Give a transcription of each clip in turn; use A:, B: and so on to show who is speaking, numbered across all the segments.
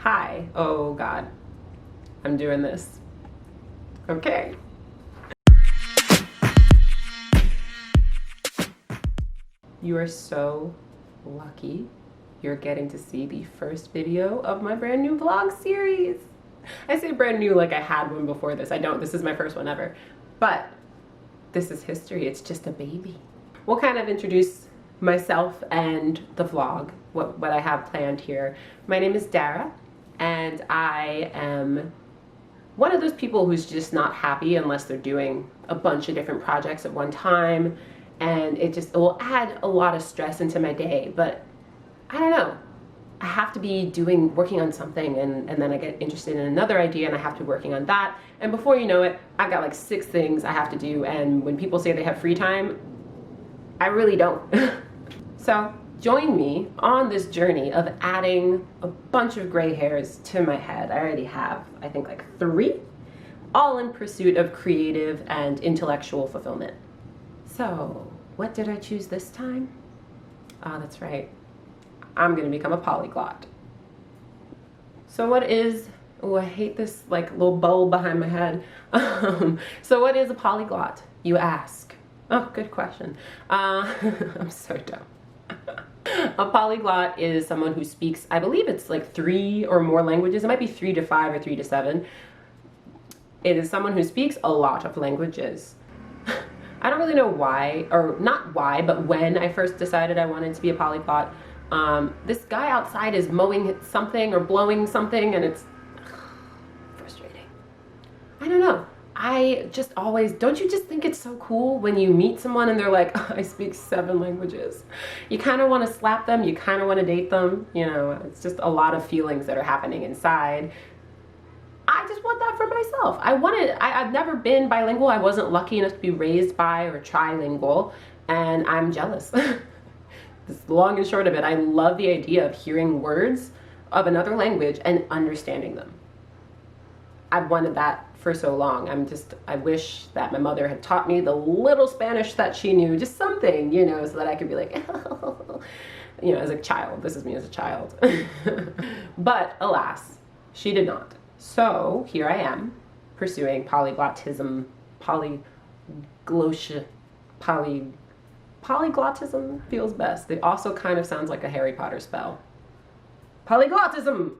A: Hi. Oh God. I'm doing this. Okay. You are so lucky you're getting to see the first video of my brand new vlog series. I say brand new like I had one before this. I don't. This is my first one ever. But this is history. It's just a baby. We'll kind of introduce myself and the vlog, what I have planned here. My name is Dara, and I am one of those people who's just not happy unless they're doing a bunch of different projects at one time, and it will add a lot of stress into my day. But I don't know, I have to be working on something, and then I get interested in another idea and I have to be working on that, and before you know it, I've got like 6 things I have to do, and when people say they have free time, I really don't. So join me on this journey of adding a bunch of gray hairs to my head. I already have, I think, like 3, all in pursuit of creative and intellectual fulfillment. So what did I choose this time? Ah, that's right. I'm gonna become a polyglot. So what is, oh, I hate this like little bowl behind my head. So what is a polyglot, you ask? Oh, good question. I'm so dumb. A polyglot is someone who speaks, I believe it's like 3 or more languages. It might be 3 to 5 or 3 to 7. It is someone who speaks a lot of languages. I don't really know why, or not why, but when I first decided I wanted to be a polyglot. This guy outside is mowing something or blowing something, and it's frustrating. I don't know. I just always, don't you just think it's so cool when you meet someone and they're like, oh, I speak 7 languages? You kind of want to slap them, you kind of want to date them, you know, it's just a lot of feelings that are happening inside. I just want that for myself. I've never been bilingual. I wasn't lucky enough to be raised bi or trilingual, and I'm jealous. This long and short of it, I love the idea of hearing words of another language and understanding them. I've wanted that for so long. I wish that my mother had taught me the little Spanish that she knew, just something, you know, so that I could be like, you know, as a child. This is me as a child. But alas, she did not. So here I am pursuing polyglottism, polyglottism feels best. It also kind of sounds like a Harry Potter spell. Polyglottism!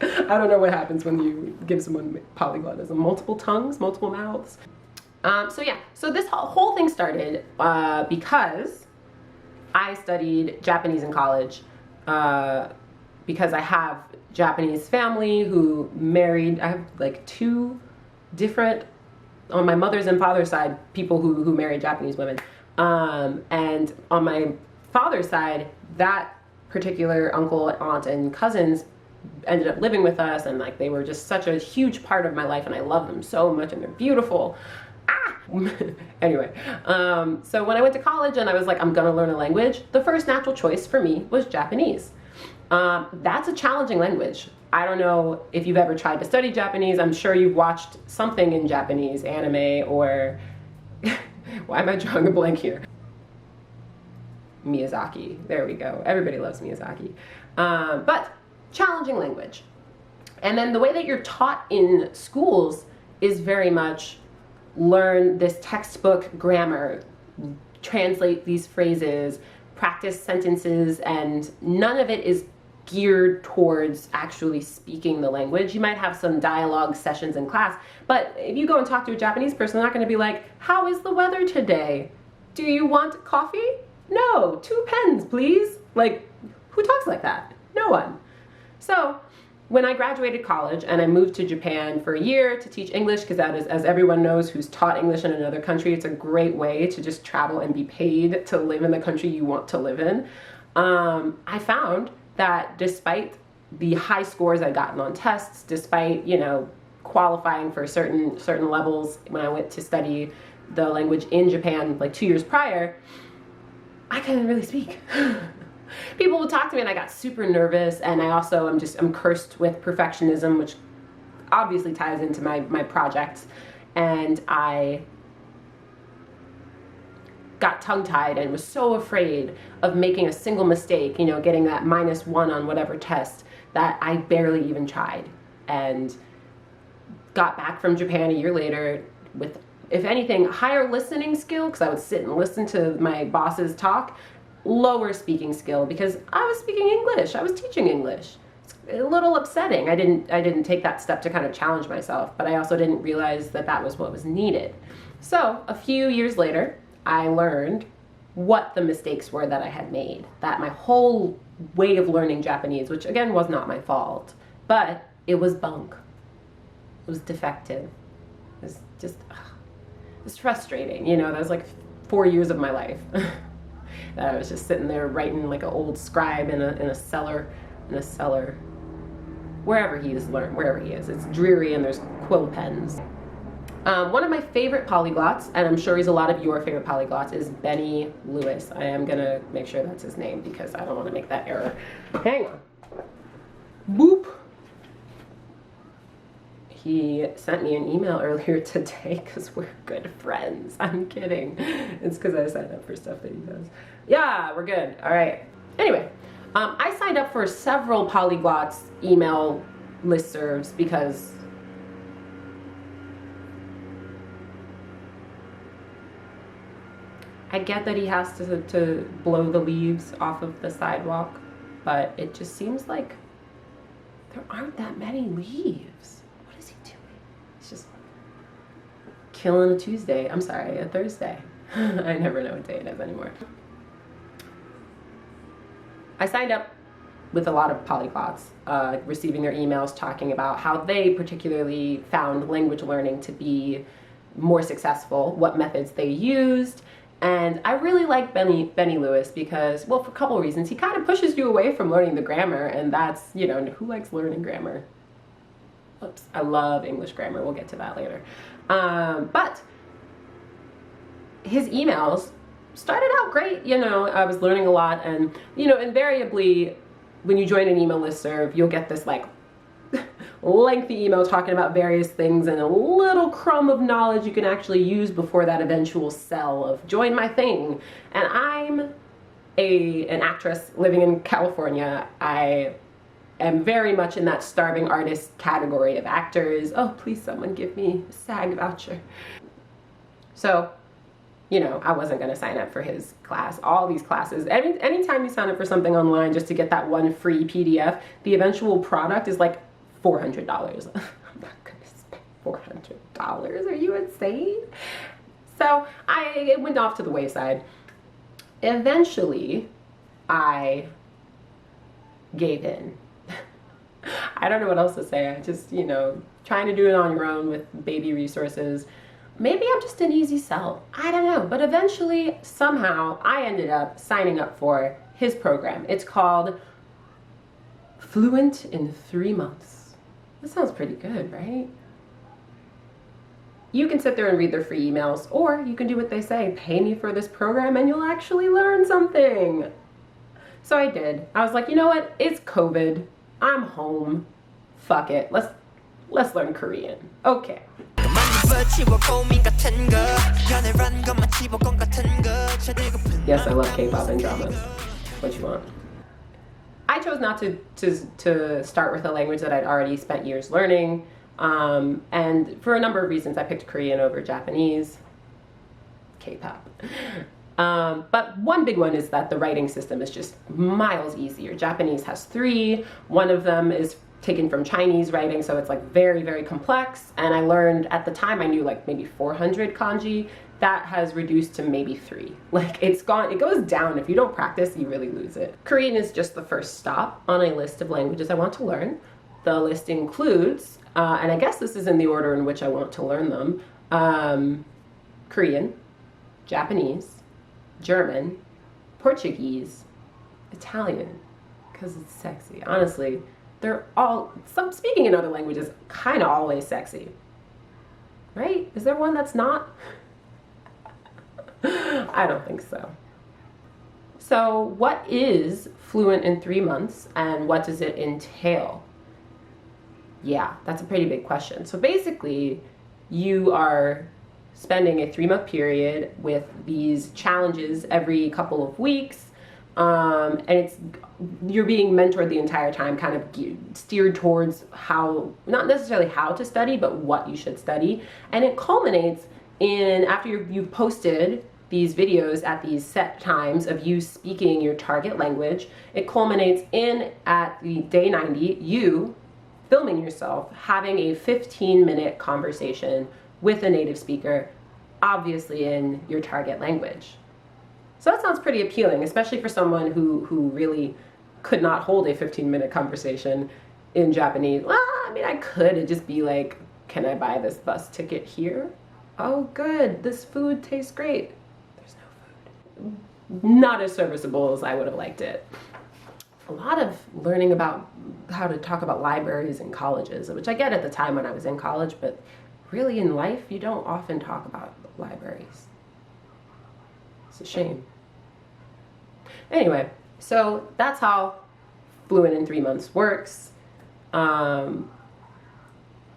A: I don't know what happens when you give someone polyglottism. Multiple tongues, multiple mouths. So yeah, so this whole thing started because I studied Japanese in college, because I have Japanese family who married. I have like 2 different, on my mother's and father's side, people who married Japanese women. And on my father's side, that particular uncle, aunt, and cousins ended up living with us, and like they were just such a huge part of my life, and I love them so much, and they're beautiful. Anyway, so when I went to college and I was like, I'm gonna learn a language, the first natural choice for me was Japanese. That's a challenging language. I don't know if you've ever tried to study Japanese. I'm sure you've watched something in Japanese, anime, or why am I drawing a blank here? Miyazaki. There we go. Everybody loves Miyazaki. But challenging language. And then the way that you're taught in schools is very much learn this textbook grammar, translate these phrases, practice sentences, and none of it is geared towards actually speaking the language. You might have some dialogue sessions in class, but if you go and talk to a Japanese person, they're not going to be like, how is the weather today? Do you want coffee? No, 2 pens, please. Like, who talks like that? No one. So when I graduated college and I moved to Japan for a year to teach English, because that is, as everyone knows who's taught English in another country, it's a great way to just travel and be paid to live in the country you want to live in. I found that despite the high scores I'd gotten on tests, despite, you know, qualifying for certain levels when I went to study the language in Japan like 2 years prior, I couldn't really speak. People would talk to me and I got super nervous, and I also I'm cursed with perfectionism, which obviously ties into my projects, and I got tongue-tied and was so afraid of making a single mistake, you know, getting that -1 on whatever test, that I barely even tried. And got back from Japan a year later with, if anything, higher listening skill, because I would sit and listen to my bosses talk, lower speaking skill because I was speaking English, I was teaching English. It's a little upsetting. I didn't take that step to kind of challenge myself, but I also didn't realize that that was what was needed. So a few years later, I learned what the mistakes were that I had made, that my whole way of learning Japanese, which again was not my fault, but it was bunk. It was defective. It was just, it was frustrating. You know, that was like 4 years of my life. That I was just sitting there writing like an old scribe in a cellar, wherever he is. It's dreary and there's quill pens. One of my favorite polyglots, and I'm sure he's a lot of your favorite polyglots, is Benny Lewis. I am gonna make sure that's his name because I don't want to make that error. Hang on. Boop. He sent me an email earlier today because we're good friends. I'm kidding. It's because I signed up for stuff that he does. Yeah, we're good. All right. Anyway, I signed up for several polyglots email listservs because I get that he has to blow the leaves off of the sidewalk, but it just seems like there aren't that many leaves. What is he doing? He's just killing a Tuesday. I'm sorry, a Thursday. I never know what day it is anymore. I signed up with a lot of polyglots, receiving their emails talking about how they particularly found language learning to be more successful, what methods they used. And I really like Benny Lewis because, well, for a couple of reasons. He kind of pushes you away from learning the grammar, and that's, you know, who likes learning grammar? Oops, I love English grammar. We'll get to that later. But his emails started out great. You know, I was learning a lot, and, you know, invariably, when you join an email listserv, you'll get this, like, lengthy email talking about various things and a little crumb of knowledge you can actually use before that eventual sell of join my thing. And I'm an actress living in California. I am very much in that starving artist category of actors. Oh, please someone give me a SAG voucher. So, you know, I wasn't going to sign up for his class. All these classes, anytime you sign up for something online just to get that one free PDF, the eventual product is like $400. I'm not going to spend $400. Are you insane? So I went off to the wayside. Eventually, I gave in. I don't know what else to say. I just, you know, trying to do it on your own with baby resources. Maybe I'm just an easy sell. I don't know. But eventually, somehow, I ended up signing up for his program. It's called Fluent in 3 months. That sounds pretty good, right? You can sit there and read their free emails, or you can do what they say, pay me for this program and you'll actually learn something. So I did. I was like, you know what? It's COVID. I'm home. Fuck it. Let's learn Korean. Okay. Yes, I love K-pop and dramas. What you want? I chose not to start with a language that I'd already spent years learning, and for a number of reasons. I picked Korean over Japanese, K-pop. But one big one is that the writing system is just miles easier. Japanese has 3. One of them is taken from Chinese writing, so it's like very, very complex. And I learned, at the time I knew like maybe 400 kanji. That has reduced to maybe 3. Like it goes down. If you don't practice, you really lose it. Korean is just the first stop on a list of languages I want to learn. The list includes, and I guess this is in the order in which I want to learn them, Korean, Japanese, German, Portuguese, Italian, because it's sexy. Honestly, speaking in other languages, kind of always sexy. Right? Is there one that's not? I don't think so. So what is Fluent in 3 months and what does it entail? Yeah, that's a pretty big question. So basically, you are spending a 3-month period with these challenges every couple of weeks. And you're being mentored the entire time, kind of steered towards how, not necessarily how to study, but what you should study. And it culminates in, after you've posted these videos at these set times of you speaking your target language, it culminates in, at the day 90, you filming yourself having a 15-minute conversation with a native speaker, obviously in your target language. So that sounds pretty appealing, especially for someone who really could not hold a 15-minute conversation in Japanese. Well, I mean, I could. It'd just be like, can I buy this bus ticket here? Oh, good. This food tastes great. There's no food. Not as serviceable as I would have liked it. A lot of learning about how to talk about libraries in colleges, which I get at the time when I was in college, but really in life, you don't often talk about libraries. It's a shame. Anyway, so that's how Fluent in 3 months works.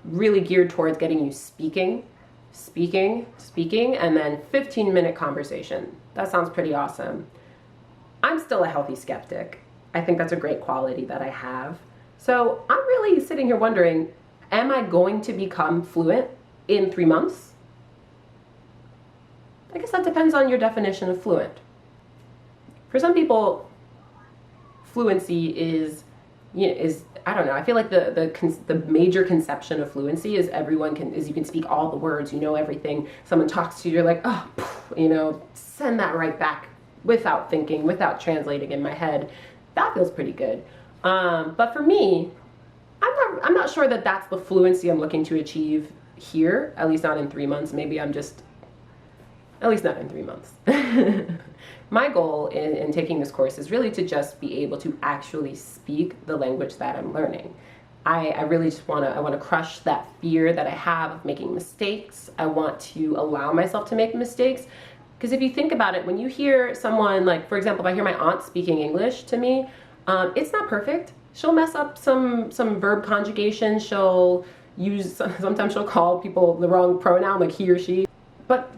A: Really geared towards getting you speaking, and then 15-minute conversation. That sounds pretty awesome. I'm still a healthy skeptic. I think that's a great quality that I have. So I'm really sitting here wondering, am I going to become fluent in 3 months? I guess that depends on your definition of fluent. For some people, fluency is, I don't know, I feel like the major conception of fluency is you can speak all the words, you know everything. Someone talks to you, you're like, oh, send that right back without thinking, without translating in my head. That feels pretty good. But for me, I'm not sure that that's the fluency I'm looking to achieve here, at least not in 3 months. Maybe I'm just, at least not in 3 months. My goal in taking this course is really to just be able to actually speak the language that I'm learning. I really just want to crush that fear that I have of making mistakes. I want to allow myself to make mistakes. Because if you think about it, when you hear someone, like, for example, if I hear my aunt speaking English to me, it's not perfect. She'll mess up some verb conjugation. Sometimes she'll call people the wrong pronoun, like he or she. But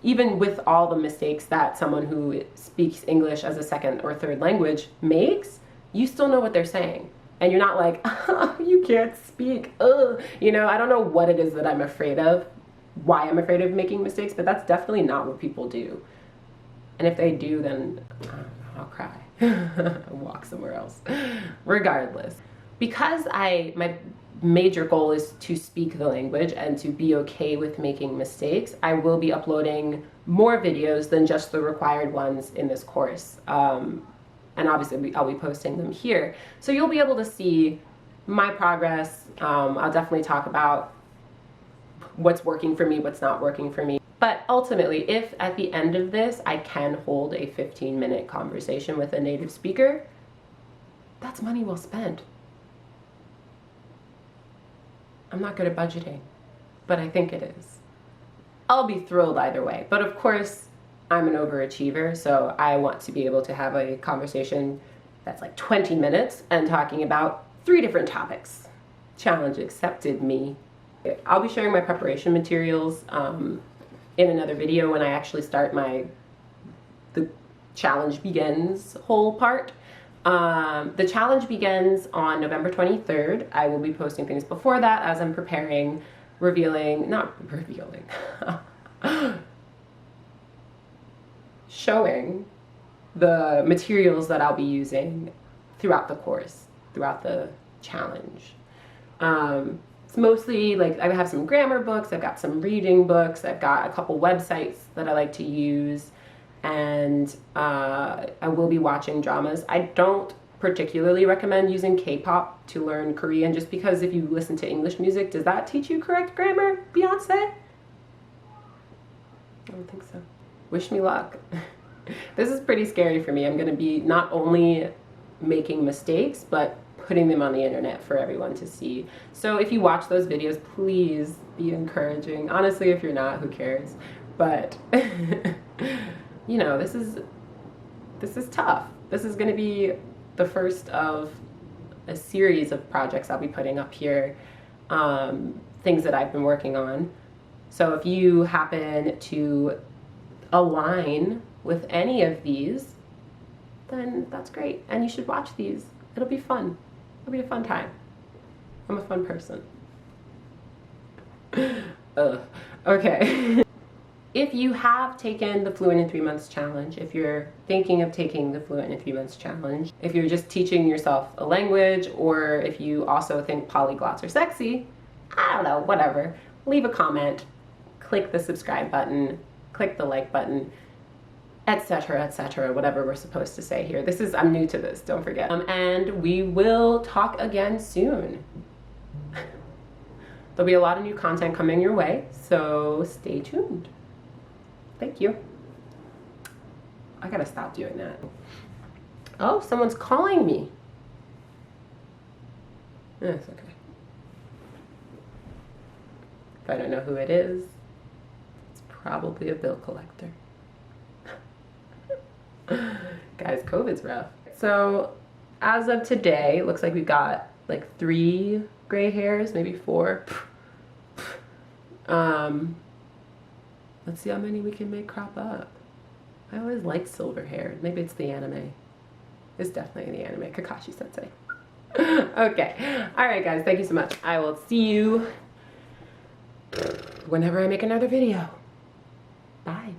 A: even with all the mistakes that someone who speaks English as a second or third language makes, you still know what they're saying. And you're not like, oh, you can't speak. Ugh. I don't know what it is that I'm afraid of, why I'm afraid of making mistakes, but that's definitely not what people do. And if they do, then I'll cry. I'll walk somewhere else. Regardless. Because my major goal is to speak the language and to be okay with making mistakes, I will be uploading more videos than just the required ones in this course. And obviously I'll be posting them here. So you'll be able to see my progress. I'll definitely talk about what's working for me, what's not working for me. But ultimately, if at the end of this I can hold a 15-minute conversation with a native speaker, that's money well spent. I'm not good at budgeting, but I think it is. I'll be thrilled either way. But of course, I'm an overachiever, so I want to be able to have a conversation that's like 20 minutes and talking about 3 different topics. Challenge accepted, me. I'll be sharing my preparation materials in another video when I actually start the challenge begins whole part. The challenge begins on November 23rd. I will be posting things before that as I'm preparing, showing the materials that I'll be using throughout the course, throughout the challenge. It's mostly like I have some grammar books, I've got some reading books, I've got a couple websites that I like to use, and I will be watching dramas. I don't particularly recommend using K-pop to learn Korean, just because if you listen to English music, does that teach you correct grammar, Beyonce? I don't think so. Wish me luck. This is pretty scary for me. I'm going to be not only making mistakes, but putting them on the internet for everyone to see. So if you watch those videos, please be encouraging. Honestly, if you're not, who cares? But this is tough. This is going to be the first of a series of projects I'll be putting up here, things that I've been working on. So if you happen to align with any of these, then that's great. And you should watch these. It'll be fun. It'll be a fun time. I'm a fun person. Okay. If you have taken the Fluent in 3 Months challenge, if you're thinking of taking the Fluent in 3 Months challenge, if you're just teaching yourself a language, or if you also think polyglots are sexy, I don't know, whatever, leave a comment, click the subscribe button, click the like button, etc., whatever we're supposed to say here. I'm new to this, don't forget. And we will talk again soon. There'll be a lot of new content coming your way, so stay tuned. Thank you. I gotta stop doing that. Oh, someone's calling me. That's okay. If I don't know who it is, it's probably a bill collector. Guys, COVID's rough. So as of today, it looks like we've got like 3 gray hairs, maybe 4. Let's see how many we can make crop up. I always liked silver hair. Maybe it's the anime. It's definitely the anime. Kakashi Sensei. Okay. All right, guys. Thank you so much. I will see you whenever I make another video. Bye.